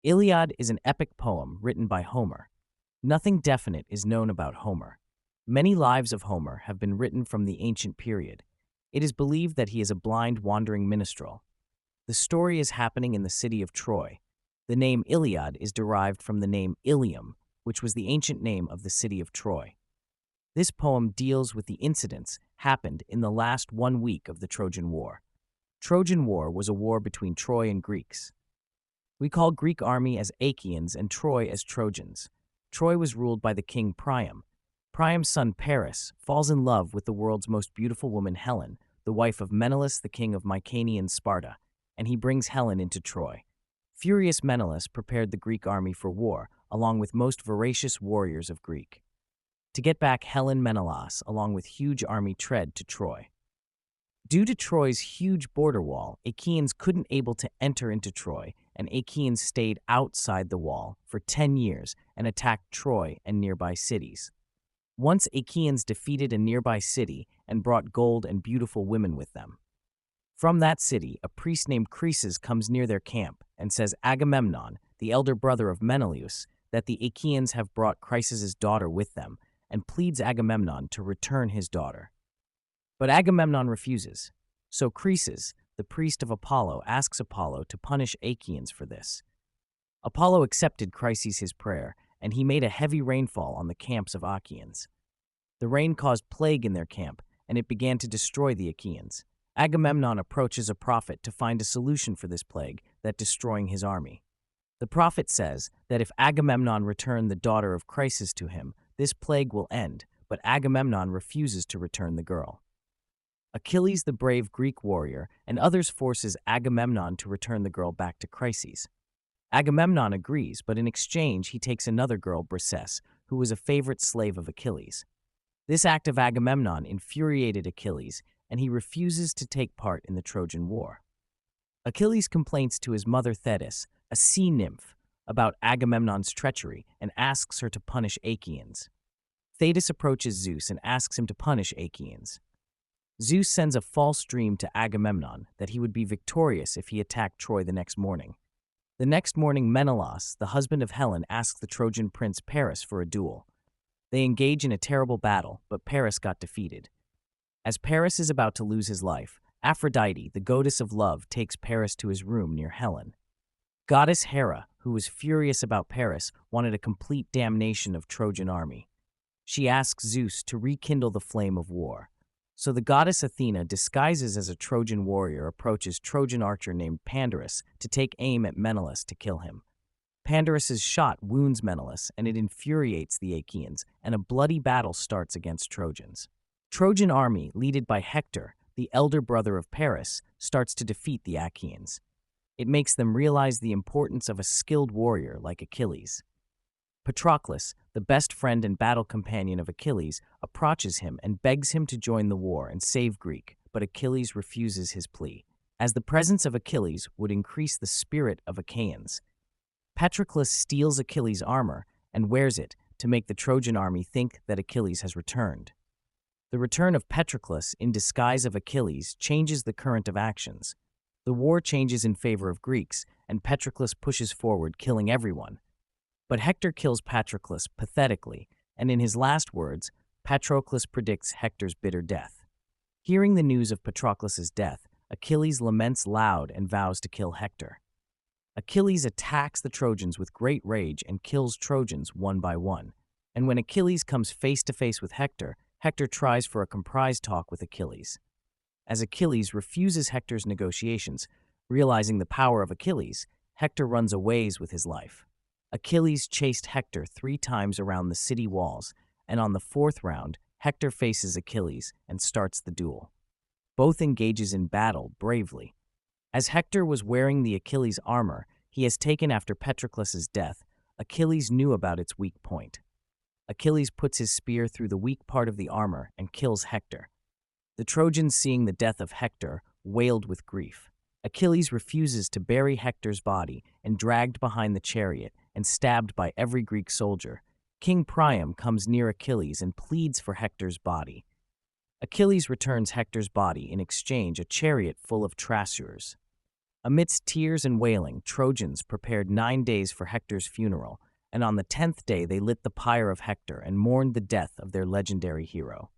Iliad is an epic poem written by Homer. Nothing definite is known about Homer. Many lives of Homer have been written from the ancient period. It is believed that he is a blind wandering minstrel. The story is happening in the city of Troy. The name Iliad is derived from the name Ilium, which was the ancient name of the city of Troy. This poem deals with the incidents happened in the last 1 week of the Trojan War. Trojan War was a war between Troy and Greeks. We call Greek army as Achaeans and Troy as Trojans. Troy was ruled by the king Priam. Priam's son Paris falls in love with the world's most beautiful woman Helen, the wife of Menelaus, the king of Mycenaean Sparta, and he brings Helen into Troy. Furious Menelaus prepared the Greek army for war, along with most voracious warriors of Greek. To get back Helen, Menelaus, along with huge army, tread to Troy. Due to Troy's huge border wall, Achaeans couldn't able to enter into Troy, and Achaeans stayed outside the wall for 10 years and attacked Troy and nearby cities. Once Achaeans defeated a nearby city and brought gold and beautiful women with them. From that city, a priest named Croesus comes near their camp and says Agamemnon, the elder brother of Menelaus, that the Achaeans have brought Chryseis' daughter with them, and pleads Agamemnon to return his daughter. But Agamemnon refuses, so Croesus, the priest of Apollo, asks Apollo to punish Achaeans for this. Apollo accepted Chryseis' prayer, and he made a heavy rainfall on the camps of Achaeans. The rain caused plague in their camp, and it began to destroy the Achaeans. Agamemnon approaches a prophet to find a solution for this plague that destroying his army. The prophet says that if Agamemnon return the daughter of Chryseis to him, this plague will end, but Agamemnon refuses to return the girl. Achilles, the brave Greek warrior, and others forces Agamemnon to return the girl back to Chryseis. Agamemnon agrees, but in exchange he takes another girl, Briseis, who was a favorite slave of Achilles. This act of Agamemnon infuriated Achilles, and he refuses to take part in the Trojan War. Achilles complains to his mother Thetis, a sea nymph, about Agamemnon's treachery and asks her to punish Achaeans. Thetis approaches Zeus and asks him to punish Achaeans. Zeus sends a false dream to Agamemnon that he would be victorious if he attacked Troy the next morning. The next morning, Menelaus, the husband of Helen, asks the Trojan prince Paris for a duel. They engage in a terrible battle, but Paris got defeated. As Paris is about to lose his life, Aphrodite, the goddess of love, takes Paris to his room near Helen. Goddess Hera, who was furious about Paris, wanted a complete damnation of Trojan army. She asks Zeus to rekindle the flame of war. So the goddess Athena, disguises as a Trojan warrior, approaches Trojan archer named Pandarus to take aim at Menelaus to kill him. Pandarus's shot wounds Menelaus, and it infuriates the Achaeans, and a bloody battle starts against Trojans. Trojan army, led by Hector, the elder brother of Paris, starts to defeat the Achaeans. It makes them realize the importance of a skilled warrior like Achilles. Patroclus, the best friend and battle companion of Achilles, approaches him and begs him to join the war and save Greece, but Achilles refuses his plea, as the presence of Achilles would increase the spirit of Achaeans. Patroclus steals Achilles' armor and wears it to make the Trojan army think that Achilles has returned. The return of Patroclus in disguise of Achilles changes the current of actions. The war changes in favor of Greeks, and Patroclus pushes forward, killing everyone. But Hector kills Patroclus pathetically, and in his last words, Patroclus predicts Hector's bitter death. Hearing the news of Patroclus's death, Achilles laments loud and vows to kill Hector. Achilles attacks the Trojans with great rage and kills Trojans one by one. And when Achilles comes face to face with Hector, Hector tries for a comprise talk with Achilles. As Achilles refuses Hector's negotiations, realizing the power of Achilles, Hector runs away with his life. Achilles chased Hector 3 times around the city walls, and on the 4th round, Hector faces Achilles and starts the duel. Both engages in battle bravely. As Hector was wearing the Achilles armor he has taken after Patroclus's death, Achilles knew about its weak point. Achilles puts his spear through the weak part of the armor and kills Hector. The Trojans, seeing the death of Hector, wailed with grief. Achilles refuses to bury Hector's body and dragged behind the chariot and stabbed by every Greek soldier. King Priam comes near Achilles and pleads for Hector's body. Achilles returns Hector's body in exchange a chariot full of trasures. Amidst tears and wailing, Trojans prepared 9 days for Hector's funeral, and on the 10th day they lit the pyre of Hector and mourned the death of their legendary hero.